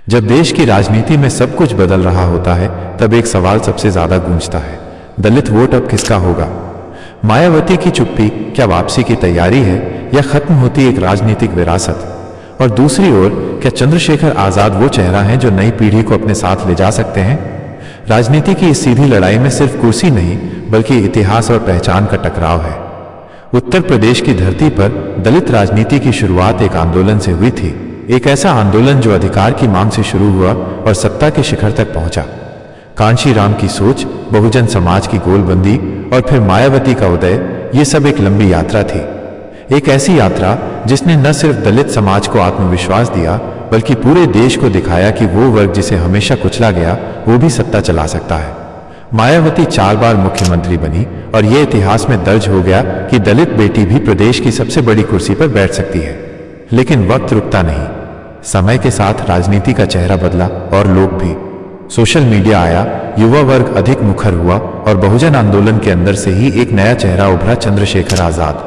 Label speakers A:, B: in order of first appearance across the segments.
A: जब देश की राजनीति में सब कुछ बदल रहा होता है, तब एक सवाल सबसे ज्यादा गूंजता है, दलित वोट अब किसका होगा? मायावती की चुप्पी क्या वापसी की तैयारी है या खत्म होती एक राजनीतिक विरासत? और दूसरी ओर, क्या चंद्रशेखर आजाद वो चेहरा है जो नई पीढ़ी को अपने साथ ले जा सकते हैं? राजनीति की इस सीधी लड़ाई में सिर्फ कुर्सी नहीं, बल्कि इतिहास और पहचान का टकराव है। उत्तर प्रदेश की धरती पर दलित राजनीति की शुरुआत एक आंदोलन से हुई थी, एक ऐसा आंदोलन जो अधिकार की मांग से शुरू हुआ और सत्ता के शिखर तक पहुंचा। कांशीराम की सोच, बहुजन समाज की गोलबंदी और फिर मायावती का उदय, ये सब एक लंबी यात्रा थी। एक ऐसी यात्रा जिसने न सिर्फ दलित समाज को आत्मविश्वास दिया, बल्कि पूरे देश को दिखाया कि वो वर्ग जिसे हमेशा कुचला गया, वो भी सत्ता चला सकता है। मायावती 4 बार मुख्यमंत्री बनी और ये इतिहास में दर्ज हो गया कि दलित बेटी भी प्रदेश की सबसे बड़ी कुर्सी पर बैठ सकती है। लेकिन वक्त रुकता नहीं। समय के साथ राजनीति का चेहरा बदला और लोग भी। सोशल मीडिया आया, युवा वर्ग अधिक मुखर हुआ और बहुजन आंदोलन के अंदर से ही एक नया चेहरा उभरा, चंद्रशेखर आजाद।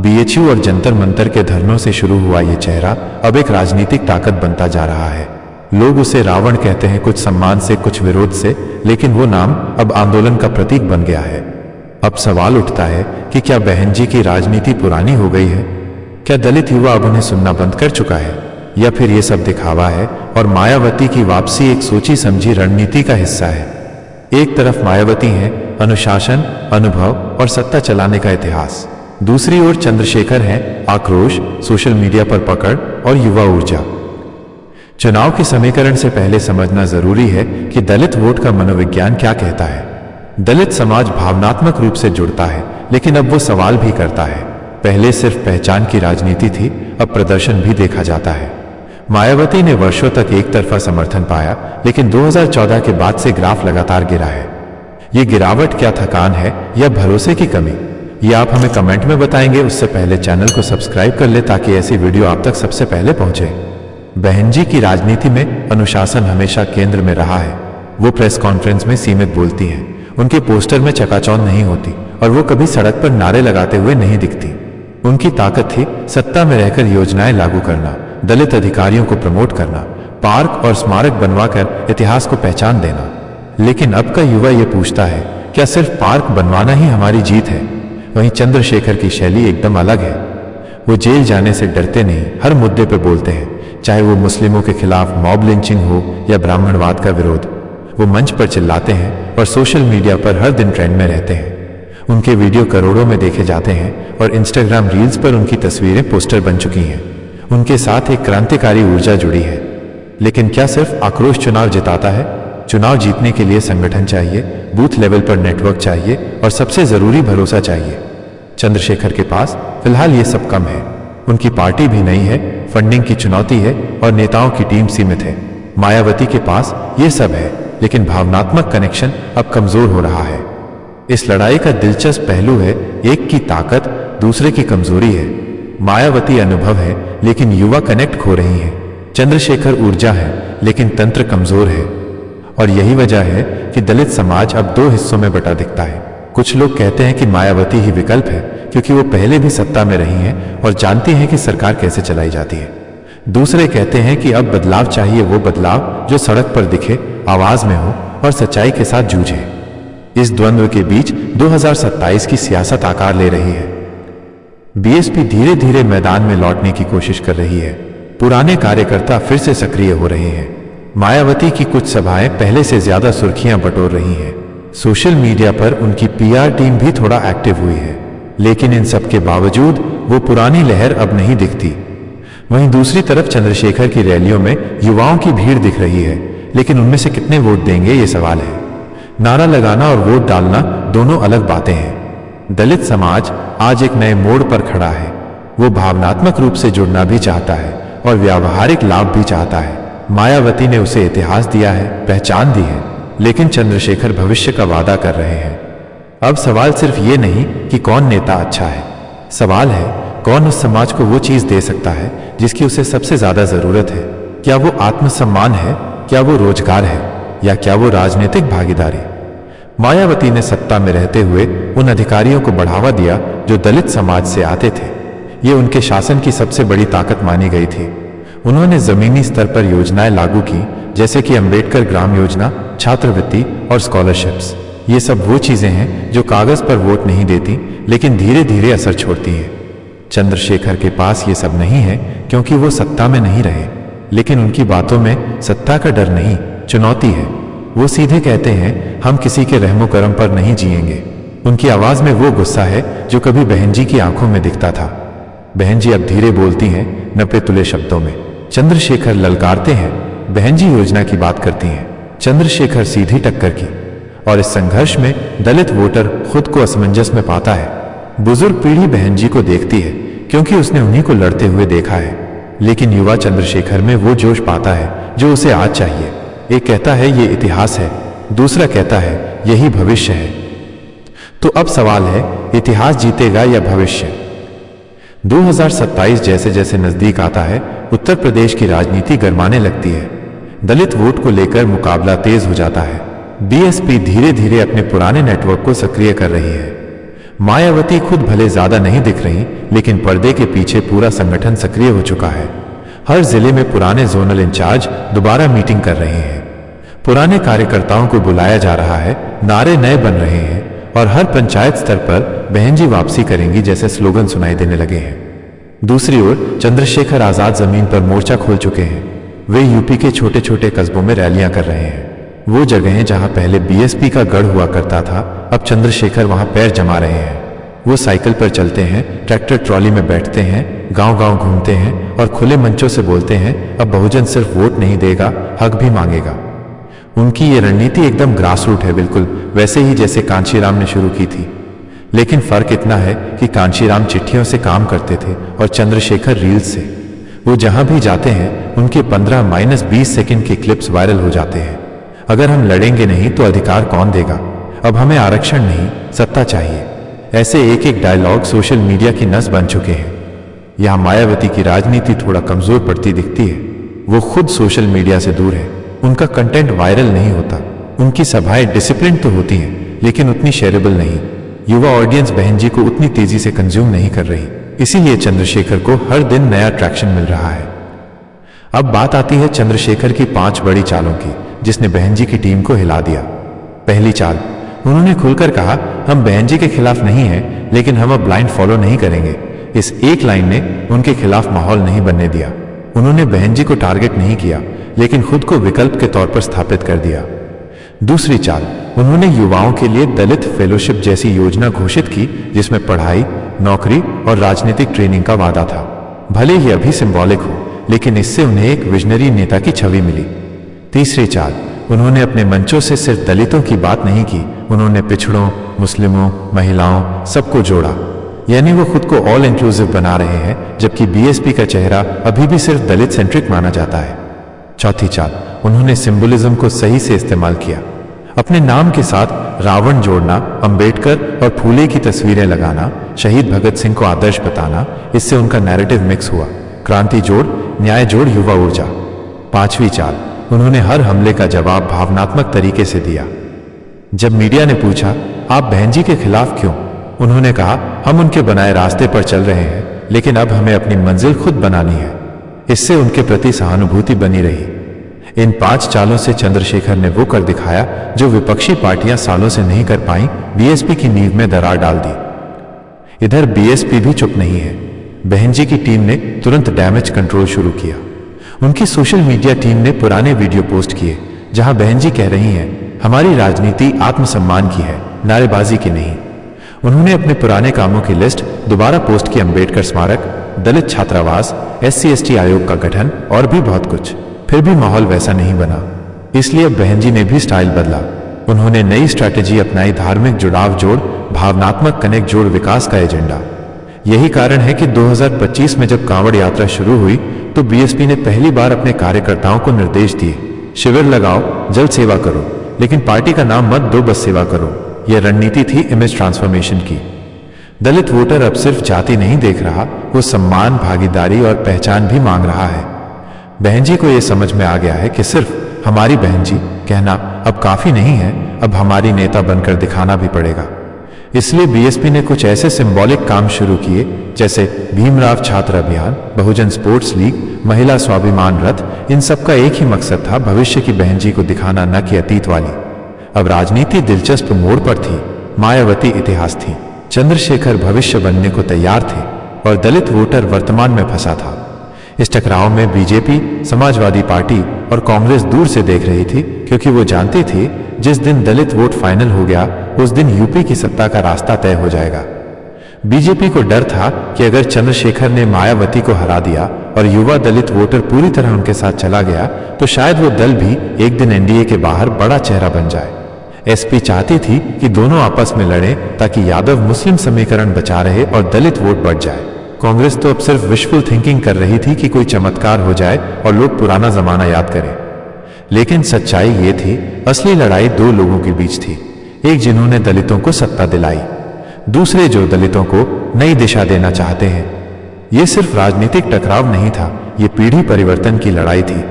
A: बीएचयू और जंतर मंतर के धरनों से शुरू हुआ ये चेहरा अब एक राजनीतिक ताकत बनता जा रहा है। लोग उसे रावण कहते हैं, कुछ सम्मान से, कुछ विरोध से, लेकिन वो नाम अब आंदोलन का प्रतीक बन गया है। अब सवाल उठता है कि क्या बहन जी की राजनीति पुरानी हो गई है? क्या दलित युवा अब उन्हें सुनना बंद कर चुका है, या फिर ये सब दिखावा है और मायावती की वापसी एक सोची समझी रणनीति का हिस्सा है? एक तरफ मायावती है, अनुशासन, अनुभव और सत्ता चलाने का इतिहास। दूसरी ओर चंद्रशेखर है, आक्रोश, सोशल मीडिया पर पकड़ और युवा ऊर्जा। चुनाव के समीकरण से पहले समझना जरूरी है कि दलित वोट का मनोविज्ञान क्या कहता है। दलित समाज भावनात्मक रूप से जुड़ता है, लेकिन अब वो सवाल भी करता है। पहले सिर्फ पहचान की राजनीति थी, अब प्रदर्शन भी देखा जाता है। मायावती ने वर्षों तक एक तरफा समर्थन पाया, लेकिन 2014 के बाद से ग्राफ लगातार गिरा है। ये गिरावट क्या थकान है या भरोसे की कमी? ये आप हमें कमेंट में बताएंगे। उससे पहले चैनल को सब्सक्राइब कर ले ताकि ऐसी वीडियो आप तक सबसे पहले पहुंचे। बहन जी की राजनीति में अनुशासन हमेशा केंद्र में रहा है। वो प्रेस कॉन्फ्रेंस में सीमित बोलती हैं, उनके पोस्टर में चकाचौंध नहीं होती और वो कभी सड़क पर नारे लगाते हुए नहीं दिखती। उनकी ताकत थी सत्ता में रहकर योजनाएं लागू करना, दलित अधिकारियों को प्रमोट करना, पार्क और स्मारक बनवाकर इतिहास को पहचान देना। लेकिन अब का युवा ये पूछता है, क्या सिर्फ पार्क बनवाना ही हमारी जीत है? वहीं चंद्रशेखर की शैली एकदम अलग है। वो जेल जाने से डरते नहीं, हर मुद्दे पे बोलते हैं, चाहे वो मुस्लिमों के खिलाफ मॉब लिंचिंग हो या ब्राह्मणवाद का विरोध। वो मंच पर चिल्लाते हैं और सोशल मीडिया पर हर दिन ट्रेंड में रहते हैं। उनके वीडियो करोड़ों में देखे जाते हैं और इंस्टाग्राम रील्स पर उनकी तस्वीरें पोस्टर बन चुकी हैं। उनके साथ एक क्रांतिकारी ऊर्जा जुड़ी है। लेकिन क्या सिर्फ आक्रोश चुनाव जिताता है? चुनाव जीतने के लिए संगठन चाहिए, बूथ लेवल पर नेटवर्क चाहिए और सबसे जरूरी भरोसा चाहिए। चंद्रशेखर के पास फिलहाल ये सब कम है। उनकी पार्टी भी नहीं है, फंडिंग की चुनौती है और नेताओं की टीम सीमित है। मायावती के पास ये सब है, लेकिन भावनात्मक कनेक्शन अब कमजोर हो रहा है। इस लड़ाई का दिलचस्प पहलू है, एक की ताकत, दूसरे की कमजोरी है। मायावती अनुभव है, लेकिन युवा कनेक्ट खो रही है। चंद्रशेखर ऊर्जा है, लेकिन तंत्र कमजोर है। और यही वजह है कि दलित समाज अब 2 हिस्सों में बटा दिखता है। कुछ लोग कहते हैं कि मायावती ही विकल्प है, क्योंकि वो पहले भी सत्ता में रही हैं और जानती हैं कि सरकार कैसे चलाई जाती है। दूसरे कहते हैं कि अब बदलाव चाहिए, वो बदलाव जो सड़क पर दिखे, आवाज में हो और सच्चाई के साथ जूझे। इस द्वंद्व के बीच 2027 की सियासत आकार ले रही है। बीएसपी धीरे धीरे मैदान में लौटने की कोशिश कर रही है। पुराने कार्यकर्ता फिर से सक्रिय हो रहे हैं। मायावती की कुछ सभाएं पहले से ज्यादा सुर्खियां बटोर रही हैं। सोशल मीडिया पर उनकी पीआर टीम भी थोड़ा एक्टिव हुई है, लेकिन इन सब के बावजूद वो पुरानी लहर अब नहीं दिखती। वहीं दूसरी तरफ चंद्रशेखर की रैलियों में युवाओं की भीड़ दिख रही है, लेकिन उनमें से कितने वोट देंगे, ये सवाल है। नारा लगाना और वोट डालना दोनों अलग बातें हैं। दलित समाज आज एक नए मोड़ पर खड़ा है। वो भावनात्मक रूप से जुड़ना भी चाहता है और व्यावहारिक लाभ भी चाहता है। मायावती ने उसे इतिहास दिया है, पहचान दी है, लेकिन चंद्रशेखर भविष्य का वादा कर रहे हैं। अब सवाल सिर्फ ये नहीं कि कौन नेता अच्छा है, सवाल है कौन उस समाज को वो चीज दे सकता है जिसकी उसे सबसे ज्यादा जरूरत है। क्या वो आत्मसम्मान है, क्या वो रोजगार है, या क्या वो राजनीतिक भागीदारी? मायावती ने सत्ता में रहते हुए उन अधिकारियों को बढ़ावा दिया जो दलित समाज से आते थे। ये उनके शासन की सबसे बड़ी ताकत मानी गई थी। उन्होंने जमीनी स्तर पर योजनाएं लागू की, जैसे कि अंबेडकर ग्राम योजना, छात्रवृत्ति और स्कॉलरशिप्स। ये सब वो चीजें हैं जो कागज पर वोट नहीं देती, लेकिन धीरे धीरे असर छोड़ती हैं। चंद्रशेखर के पास ये सब नहीं है क्योंकि वो सत्ता में नहीं रहे, लेकिन उनकी बातों में सत्ता का डर नहीं, चुनौती है। वो सीधे कहते हैं, हम किसी के रहमो करम पर नहीं जिएंगे। उनकी आवाज में वो गुस्सा है जो कभी बहन जी की आंखों में दिखता था। बहन जी अब धीरे बोलती हैं, नपे तुले शब्दों में। चंद्रशेखर ललकारते हैं, बहन जी योजना की बात करती हैं। चंद्रशेखर सीधी टक्कर की, और इस संघर्ष में दलित वोटर खुद को असमंजस में पाता है। बुजुर्ग पीढ़ी बहन जी को देखती है क्योंकि उसने उन्हीं को लड़ते हुए देखा है, लेकिन युवा चंद्रशेखर में वो जोश पाता है जो उसे आज चाहिए। एक कहता है ये इतिहास है, दूसरा कहता है यही भविष्य है। तो अब सवाल है, इतिहास जीतेगा या भविष्य? 2027 जैसे जैसे नजदीक आता है, उत्तर प्रदेश की राजनीति गरमाने लगती है। दलित वोट को लेकर मुकाबला तेज हो जाता है। बीएसपी धीरे धीरे अपने पुराने नेटवर्क को सक्रिय कर रही है। मायावती खुद भले ज्यादा नहीं दिख रही, लेकिन पर्दे के पीछे पूरा संगठन सक्रिय हो चुका है। हर जिले में पुराने जोनल इंचार्ज दोबारा मीटिंग कर रहे हैं। पुराने कार्यकर्ताओं को बुलाया जा रहा है, नारे नए बन रहे हैं, और हर पंचायत स्तर पर बहन जी वापसी करेंगी जैसे स्लोगन सुनाई देने लगे हैं। दूसरी ओर चंद्रशेखर आजाद जमीन पर मोर्चा खोल चुके हैं। वे यूपी के छोटे छोटे कस्बों में रैलियां कर रहे हैं। वो जगहें जहां पहले बीएसपी का गढ़ हुआ करता था, अब चंद्रशेखर वहां पैर जमा रहे हैं। वो साइकिल पर चलते हैं, ट्रैक्टर ट्रॉली में बैठते हैं, गांव-गांव घूमते हैं और खुले मंचों से बोलते हैं, अब बहुजन सिर्फ वोट नहीं देगा, हक भी मांगेगा। उनकी ये रणनीति एकदम ग्रासरूट है, बिल्कुल वैसे ही जैसे कांशीराम ने शुरू की थी। लेकिन फर्क इतना है कि कांशीराम चिट्ठियों से काम करते थे और चंद्रशेखर रील्स से। वो जहां भी जाते हैं उनके 15-20 सेकंड के क्लिप्स वायरल हो जाते हैं। अगर हम लड़ेंगे नहीं तो अधिकार कौन देगा? अब हमें आरक्षण नहीं, सत्ता चाहिए। ऐसे एक एक डायलॉग सोशल मीडिया की नस बन चुके हैं। यहां मायावती की राजनीति थोड़ा कमजोर पड़ती दिखती है। वो खुद सोशल मीडिया से दूर है, उनका कंटेंट वायरल नहीं होता। उनकी सभाएं डिसिप्लिन तो होती हैं, लेकिन उतनी शेयरेबल नहीं। युवा ऑडियंस बहन जी को उतनी तेजी से कंज्यूम नहीं कर रही, इसीलिए चंद्रशेखर को हर दिन नया ट्रैक्शन मिल रहा है। अब बात आती है चंद्रशेखर की 5 बड़ी चालों की, जिसने बहन जी की टीम को हिला दिया। पहली चाल, उन्होंने खुलकर कहा, हम बहन जी के खिलाफ नहीं हैं, लेकिन हम अब ब्लाइंड फॉलो नहीं करेंगे। इस एक लाइन ने उनके खिलाफ माहौल नहीं बनने दिया। उन्होंने बहन जी को टारगेट नहीं किया, लेकिन खुद को विकल्प के तौर पर स्थापित कर दिया। दूसरी चाल, उन्होंने युवाओं के लिए दलित फेलोशिप जैसी योजना घोषित की, जिसमें पढ़ाई, नौकरी और राजनीतिक ट्रेनिंग का वादा था। भले ही अभी सिंबॉलिक हो, लेकिन इससे उन्हें एक विजनरी नेता की छवि मिली। तीसरी चाल, उन्होंने अपने मंचों से सिर्फ दलितों की बात नहीं की, उन्होंने पिछड़ों, मुस्लिमों, महिलाओं सबको जोड़ा। यानी वो खुद को ऑल इंक्लूसिव बना रहे हैं, जबकि बीएसपी का चेहरा अभी भी सिर्फ दलित सेंट्रिक माना जाता है। चौथी चाल, उन्होंने सिंबलिज्म को सही से इस्तेमाल किया। अपने नाम के साथ रावण जोड़ना, अंबेडकर और फूले की तस्वीरें लगाना, शहीद भगत सिंह को आदर्श बताना, इससे उनका नैरेटिव मिक्स हुआ। क्रांति जोड़, न्याय जोड़, युवा ऊर्जा। पांचवी चाल, उन्होंने हर हमले का जवाब भावनात्मक तरीके से दिया। जब मीडिया ने पूछा, आप बहन जी के खिलाफ क्यों, उन्होंने कहा, हम उनके बनाए रास्ते पर चल रहे हैं, लेकिन अब हमें अपनी मंजिल खुद बनानी है। इससे उनके प्रति सहानुभूति बनी रही। इन 5 चालों से चंद्रशेखर ने वो कर दिखाया जो विपक्षी पार्टियां सालों से नहीं कर पाई, बीएसपी की नींव में दरार डाल दी। इधर बीएसपी भी चुप नहीं है। बहन जी की टीम ने तुरंत डैमेज कंट्रोल शुरू किया। उनकी सोशल मीडिया टीम ने पुराने वीडियो पोस्ट किए, जहां बहन जी कह रही हैं, हमारी राजनीति आत्मसम्मान की है, नारेबाजी की नहीं। उन्होंने अपने पुराने कामों की लिस्ट दोबारा पोस्ट की, अंबेडकर स्मारक, दलित छात्रावास, SC/ST आयोग का गठन और भी बहुत कुछ। फिर भी माहौल वैसा नहीं बना, इसलिए अब बहन जी ने भी स्टाइल बदला। उन्होंने नई स्ट्रैटेजी अपनाई, धार्मिक जुड़ाव जोड़, भावनात्मक कनेक्ट जोड़, विकास का एजेंडा। यही कारण है कि 2025 में जब कांवड़ यात्रा शुरू हुई तो बीएसपी ने पहली बार अपने कार्यकर्ताओं को निर्देश दिए, शिविर लगाओ, जल सेवा करो, लेकिन पार्टी का नाम मत दो, बस सेवा करो। यह रणनीति थी इमेज ट्रांसफॉर्मेशन की। दलित वोटर अब सिर्फ जाति नहीं देख रहा, वो सम्मान, भागीदारी और पहचान भी मांग रहा है। बहन जी को यह समझ में आ गया है कि सिर्फ हमारी बहन जी कहना अब काफी नहीं है, अब हमारी नेता बनकर दिखाना भी पड़ेगा। इसलिए बीएसपी ने कुछ ऐसे सिंबॉलिक काम शुरू किए जैसे भीमराव छात्र अभियान, बहुजन स्पोर्ट्स लीग, महिला स्वाभिमान रथ। इन सब का एक ही मकसद था, भविष्य की बहन जी को दिखाना, न कि अतीत वाली। अब राजनीति दिलचस्प मोड़ पर थी। मायावती इतिहास थी, चंद्रशेखर भविष्य बनने को तैयार थे और दलित वोटर वर्तमान में फंसा था। इस टकराव में बीजेपी, समाजवादी पार्टी और कांग्रेस दूर से देख रही थी, क्योंकि वो जानती थी जिस दिन दलित वोट फाइनल हो गया उस दिन यूपी की सत्ता का रास्ता तय हो जाएगा। बीजेपी को डर था कि अगर चंद्रशेखर ने मायावती को हरा दिया और युवा दलित वोटर पूरी तरह उनके साथ चला गया तो शायद वो दल भी एक दिन एनडीए के बाहर बड़ा चेहरा बन जाए। एसपी चाहती थी कि दोनों आपस में लड़ें ताकि यादव मुस्लिम समीकरण बचा रहे और दलित वोट बढ़ जाए। कांग्रेस तो अब सिर्फ विशफुल थिंकिंग कर रही थी कि कोई चमत्कार हो जाए और लोग पुराना जमाना याद करें। लेकिन सच्चाई ये थी, असली लड़ाई दो लोगों के बीच थी। एक जिन्होंने दलितों को सत्ता दिलाई, दूसरे जो दलितों को नई दिशा देना चाहते हैं। यह सिर्फ राजनीतिक टकराव नहीं था, यह पीढ़ी परिवर्तन की लड़ाई थी।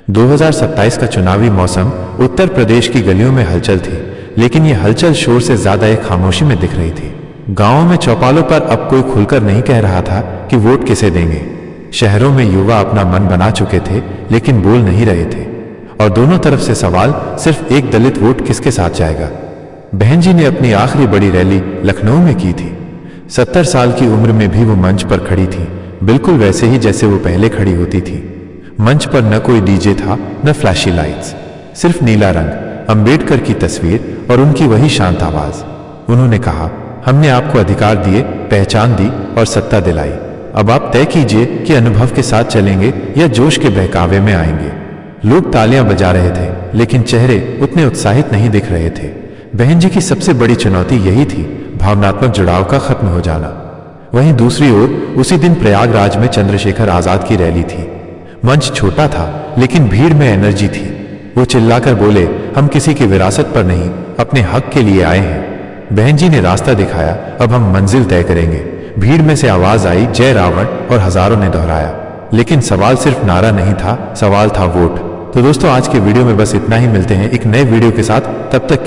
A: 2027 का चुनावी मौसम उत्तर प्रदेश की गलियों में हलचल थी, लेकिन यह हलचल शोर से ज्यादा एक खामोशी में दिख रही थी। गांवों में चौपालों पर अब कोई खुलकर नहीं कह रहा था कि वोट किसे देंगे। शहरों में युवा अपना मन बना चुके थे, लेकिन बोल नहीं रहे थे। और दोनों तरफ से सवाल सिर्फ एक, दलित वोट किसके साथ जाएगा। बहन जी ने अपनी आखिरी बड़ी रैली लखनऊ में की थी। 70 साल की उम्र में भी वो मंच पर खड़ी थी, बिल्कुल वैसे ही जैसे वो पहले खड़ी होती थी। मंच पर न कोई डीजे था, न फ्लैशी लाइट्स, सिर्फ नीला रंग, अंबेडकर की तस्वीर और उनकी वही शांत आवाज। उन्होंने कहा, हमने आपको अधिकार दिए, पहचान दी और सत्ता दिलाई। अब आप तय कीजिए कि अनुभव के साथ चलेंगे या जोश के बहकावे में आएंगे। लोग तालियां बजा रहे थे, लेकिन चेहरे उतने उत्साहित नहीं दिख रहे थे। बहन जी की सबसे बड़ी चुनौती यही थी, भावनात्मक जुड़ाव का खत्म हो जाना। वहीं दूसरी ओर उसी दिन प्रयागराज में चंद्रशेखर आजाद की रैली थी। मंच छोटा था, लेकिन भीड़ में एनर्जी थी। वो चिल्लाकर बोले, हम किसी की विरासत पर नहीं, अपने हक के लिए आए हैं। बहन जी ने रास्ता दिखाया, अब हम मंजिल तय करेंगे। भीड़ में से आवाज आई, जय रावण, और हजारों ने दोहराया। लेकिन सवाल सिर्फ नारा नहीं था, सवाल था वोट। तो दोस्तों, आज के वीडियो में बस इतना ही। मिलते हैं एक नए वीडियो के साथ, तब तक